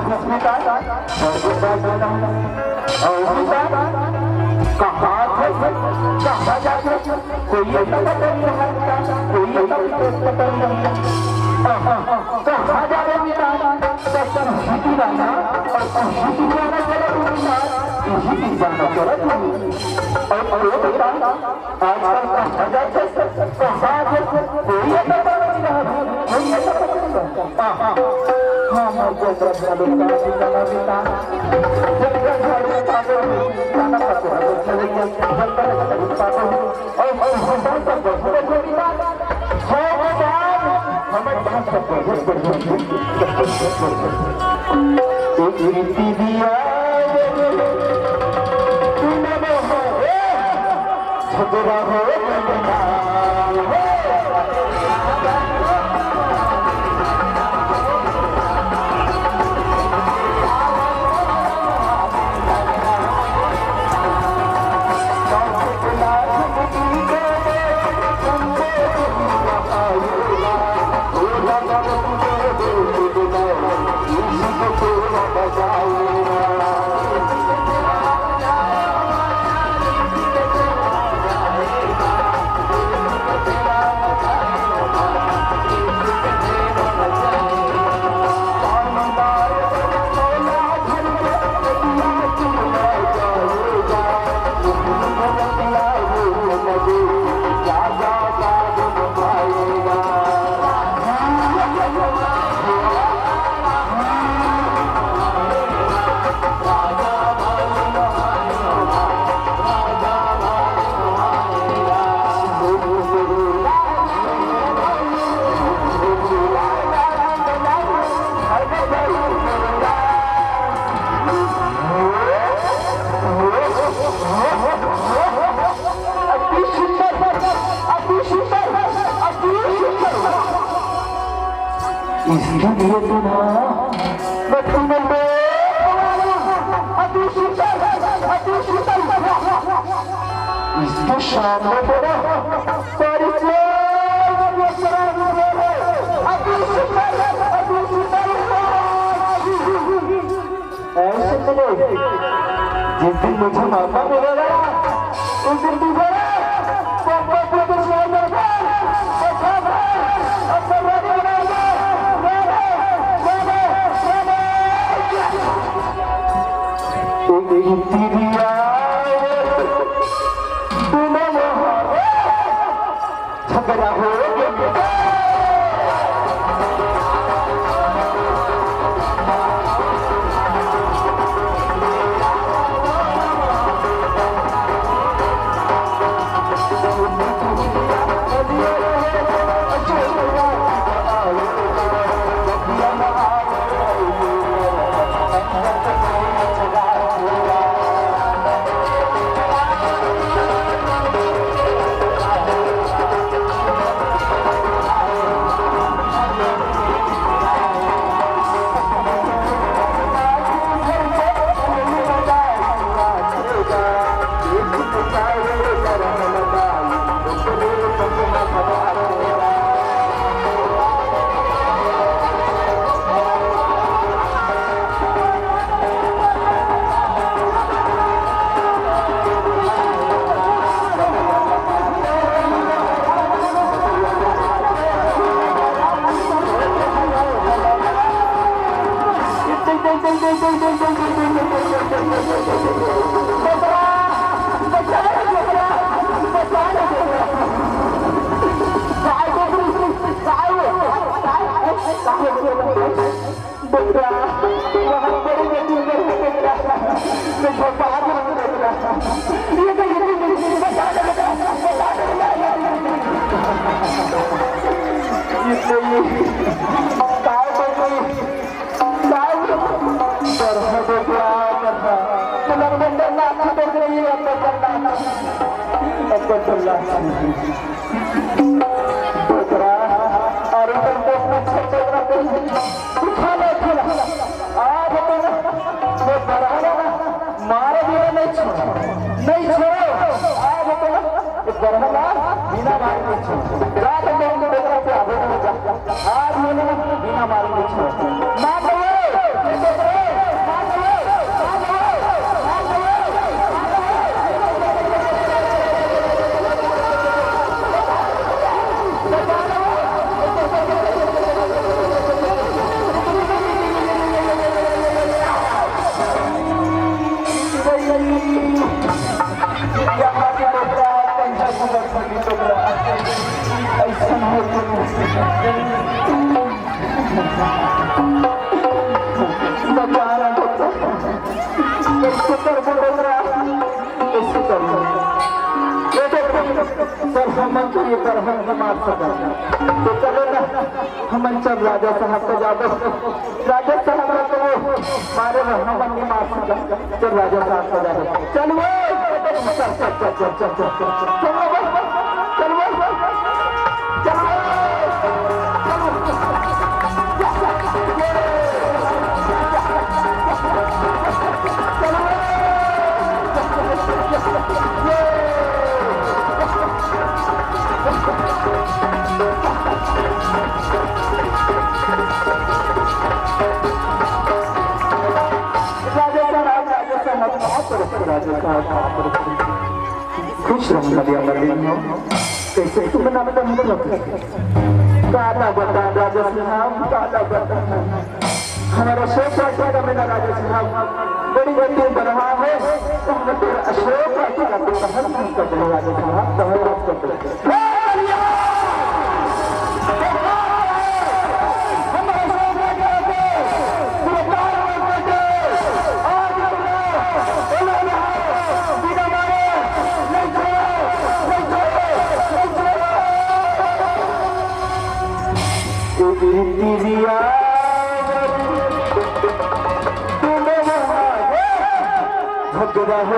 सुस्मिता और कहाँ थे कहाँ जाते कोई पता नहीं कोई पता नहीं कहाँ जा रहे मीरा दर्शन हिटी जाना और हिटी जाना चले हिटी जाना चले और ये बेटा आजकल कहाँ जाते कहाँ जाते कोई पता नहीं रहा कोई पता नहीं हाँ मैं जो प्रश्न लोग जाना बेटा जब घर में पागल जाना पड़ता है चले गए जब तक पागल और हम सब बहुत बड़ी बात है हमें बहुत सब एक रीति दिया तूने हो झगड़ा हो इसके लिए इसके सामने पड़ा ऐसे चले जिस दिन मुझे मौका मिलेगा उस दिन तू झगड़ा हो बिना मारे ऐसे करो सर हम ये पर हम मार सका तो चलो ना हम चल राजा साहब को जादो राजा साहब को मारे हम नहीं मार सका चल राजा साहब को जादो चलो चल चल चल चल चल चल खुश रहना कैसे तुम काला बता राजा साहब काला बता हमारा अशोक पार्टी का मेरा राजा साहब बड़ी बड़ी बरहा है तो हम तेरा अशोक पार्टी का हर काम कर रहे राजा साहब कर झगड़ा हो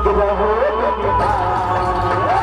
झगड़ा हो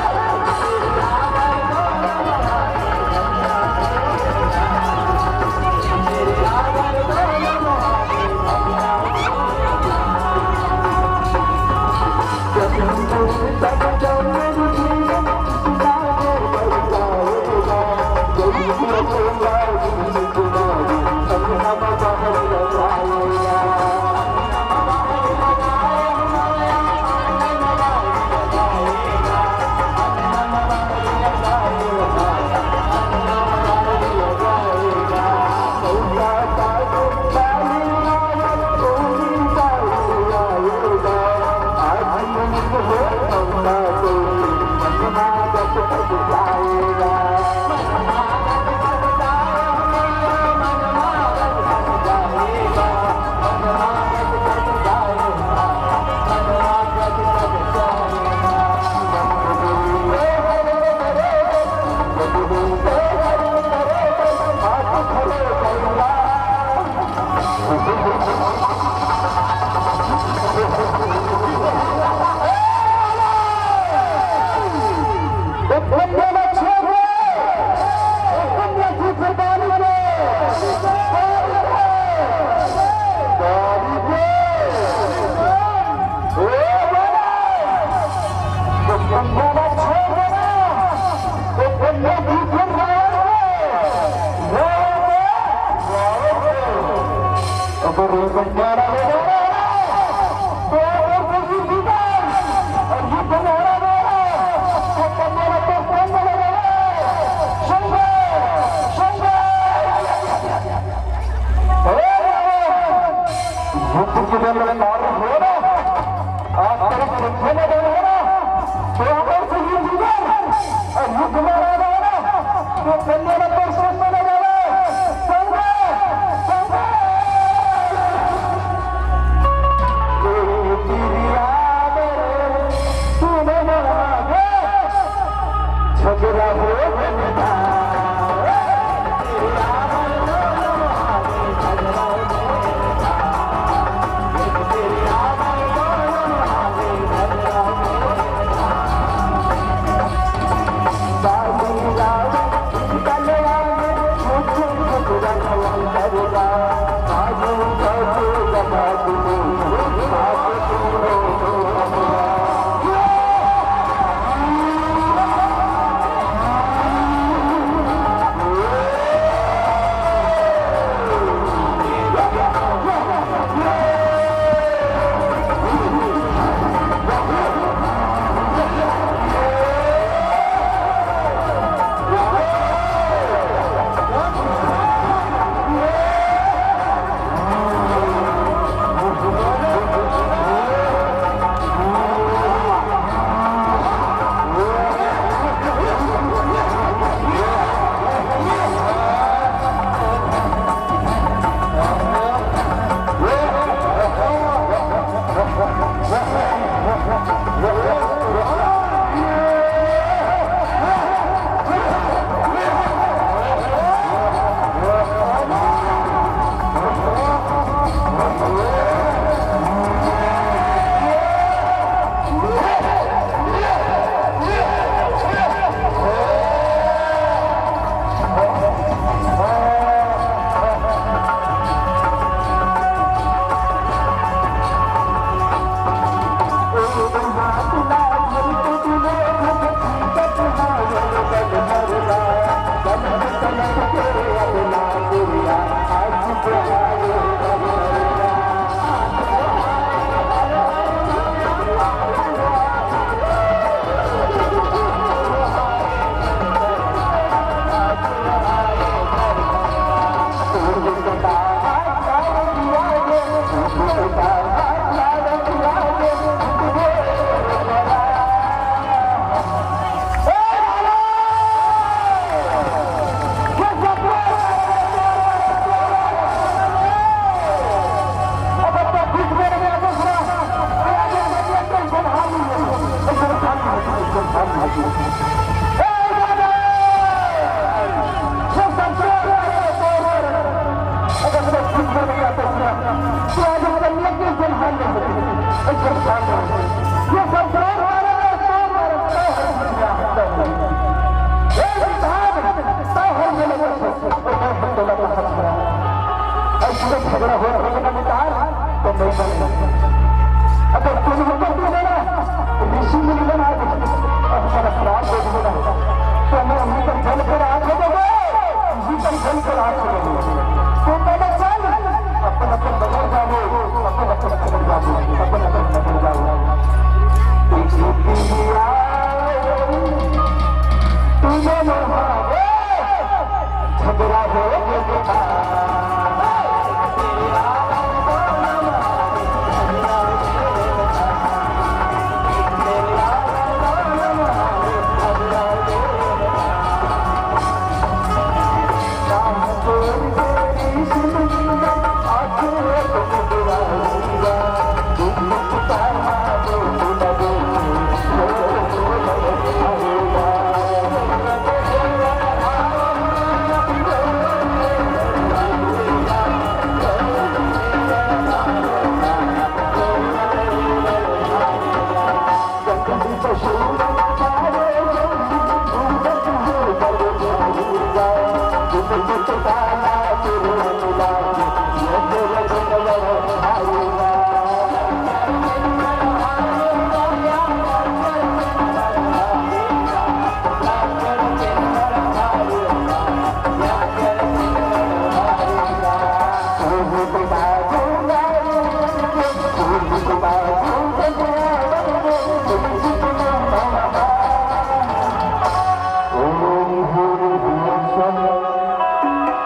Bye.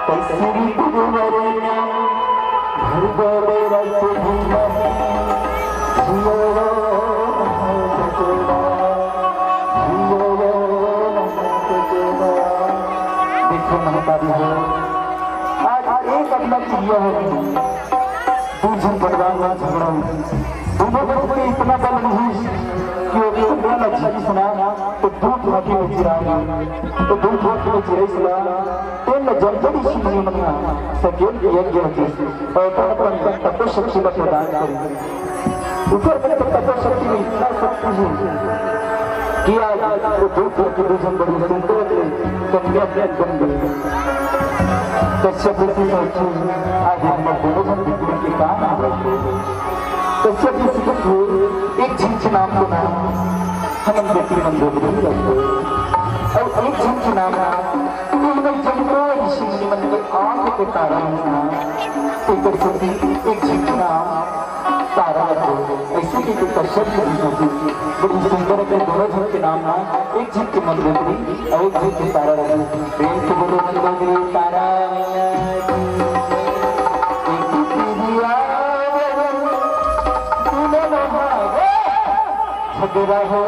कैसी गुरुवरना भरगोड़े रस भूमा जियो देखो महतारी हो आज एक अपना चिड़िया है दूसरी बलवान झगड़ा दोनों को इतना बल नहीं कि वो बोला जी सुना तो दूध हाथी में चिराया तो दूध हाथी में चिराई सुना तो न जंगली शिवजी मना सकेल यज्ञ होती और तब तब शक्ति का प्रदान करें ऊपर में तब शक्ति में इतना शक्ति है किया वो दूध हाथी दूसरी बड़ी सुंदर कन्या बन गई कश्यप ऋषि सोची आज हम दोनों जन विद्रोह के काम आ रहे हैं कश्यप ऋषि को एक झिंझ नाम को नाम हम बेटी मंदोदरी रखते और एक झिंझ नाम उन्होंने जंगलों ऋषि मुनि मन के आंख के तारा एक झिंझ नाम तारा रखो ऐसे की जो कश्यप ऋषि सोची बड़ी सुंदर के दोनों झिंझ के नाम एक झिंझ के मंदोदरी और एक झिंझ के तारा रखो प्रेम से बोलो मंदोदरी तारा झगड़ा हो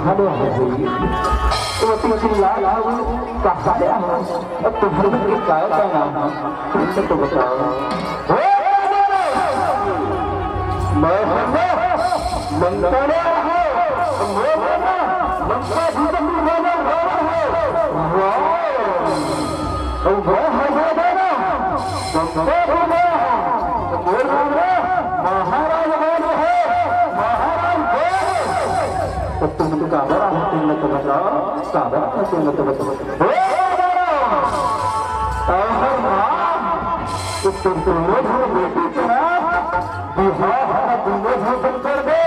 Halo hari, itu tinggal lalu kasar ya, itu hari kita kan, itu betul. Mahmud, mentara, mentara kita mana wow, wow mana, तुम तो काबर आते हैं तो बताओ काबर आते हैं तो बताओ तो तुम लोग हो बेटी चना बिहार हमारा दोनों हो बंद कर दे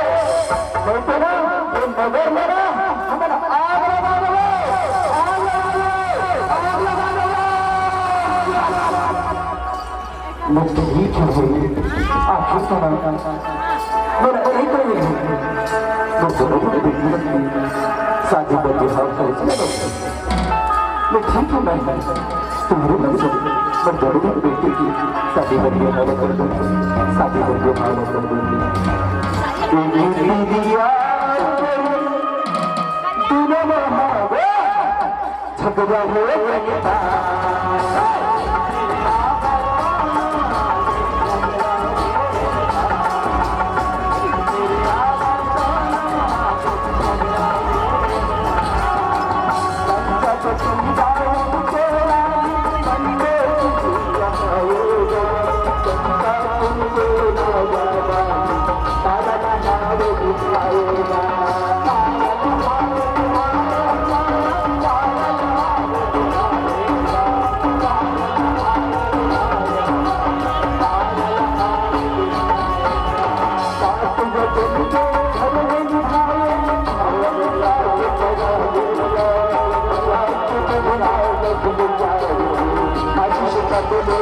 बेटे ना तुम मगर मेरा हमारा आग लगा दो मुझे ही चाहिए आपको सुना मेरा एक वो दोनों को देखने लगती शादी पर बिहार पहुंचने लगती मैं ठीक हूँ मैं तुम्हारे मन से मैं दोनों को बेटी की शादी पर बिहार कर दूँगी शादी पर बिहार कर दूँगी तूने महावे झगड़ा हो गया एक